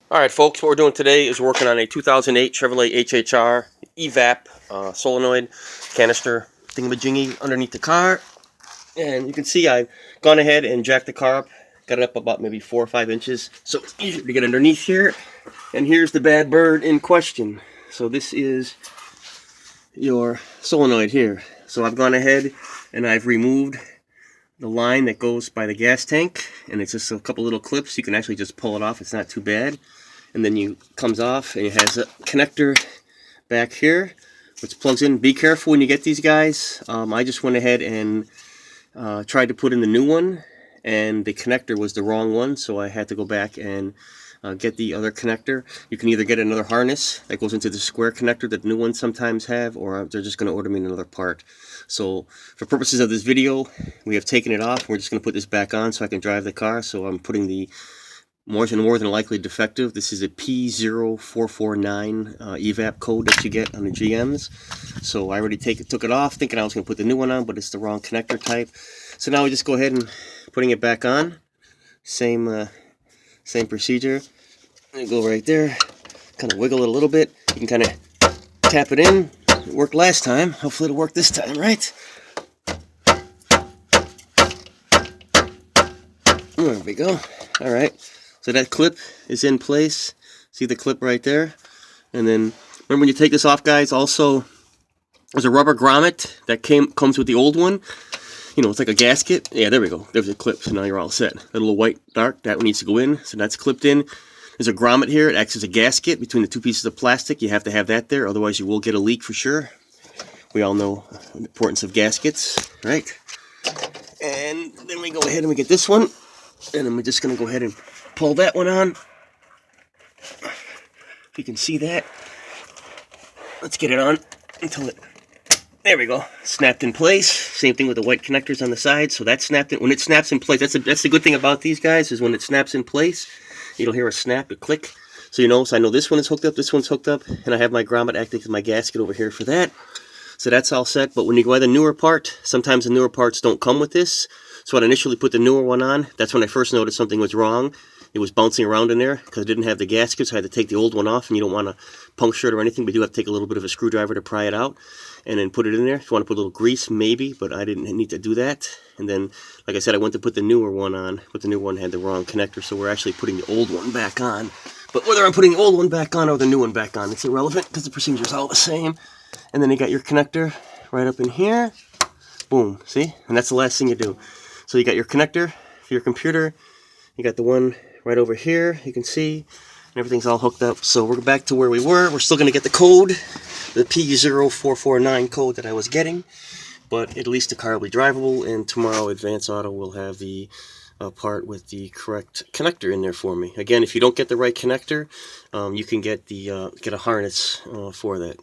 Alright folks, what we're doing today is working on a 2008 Chevrolet HHR Evap solenoid canister thingamajiggy underneath the car. And you can see I've gone ahead and jacked the car up, got it up about maybe 4 or 5 inches, so it's easier to get underneath here. And here's the bad bird in question. So this is your solenoid here. So I've gone ahead and I've removed the line that goes by the gas tank, and it's just a couple little clips. You can actually just pull it off, it's not too bad. And then you comes off and it has a connector back here which plugs in. Be careful when you get these guys. I just went ahead and tried to put in the new one, and the connector was the wrong one, so I had to go back and get the other connector. You can either get another harness that goes into the square connector that the new ones sometimes have, or they're just going to order me another part. So for purposes of this video, we have taken it off. We're just going to put this back on so I can drive the car. So I'm putting the more than likely defective. This is a P0449 Evap code that you get on the GMs. So I already took it off thinking I was going to put the new one on, but it's the wrong connector type. So now we just go ahead and putting it back on. Same procedure. Go right there, kind of wiggle it a little bit. You can kind of tap it in. It worked last time. Hopefully it'll work this time, right? There we go. All right. So that clip is in place. See the clip right there? And then remember when you take this off, guys, also there's a rubber grommet that comes with the old one. You know, it's like a gasket. Yeah, there we go. There's a clip. So now you're all set. That little white dart, that one needs to go in. So that's clipped in. There's a grommet here. It acts as a gasket between the two pieces of plastic. You have to have that there. Otherwise, you will get a leak for sure. We all know the importance of gaskets, right? And then we go ahead and we get this one. And then we're just going to go ahead and pull that one on. If you can see that. Let's get it on until it... There we go. Snapped in place. Same thing with the white connectors on the side. So that's snapped in. When it snaps in place, that's the good thing about these guys, is when it snaps in place, you'll hear a snap, a click. So you know, so I know this one is hooked up, this one's hooked up, and I have my grommet acting as my gasket over here for that. So that's all set. But when you buy the newer part, sometimes the newer parts don't come with this. So when I initially put the newer one on, that's when I first noticed something was wrong. It was bouncing around in there because it didn't have the gasket, so I had to take the old one off, and you don't want to puncture it or anything, but you do have to take a little bit of a screwdriver to pry it out and then put it in there. If you want to put a little grease, maybe, but I didn't need to do that. And then, like I said, I went to put the newer one on, but the new one had the wrong connector, so we're actually putting the old one back on. But whether I'm putting the old one back on or the new one back on, it's irrelevant because the procedure's all the same. And then you got your connector right up in here. Boom, see? And that's the last thing you do. So you got your connector for your computer. You got the one right over here, you can see, and everything's all hooked up. So we're back to where we were. We're still going to get the code, the P0449 code that I was getting, but at least the car will be drivable, and tomorrow Advance Auto will have the part with the correct connector in there for me. Again, if you don't get the right connector, you can get a harness for that.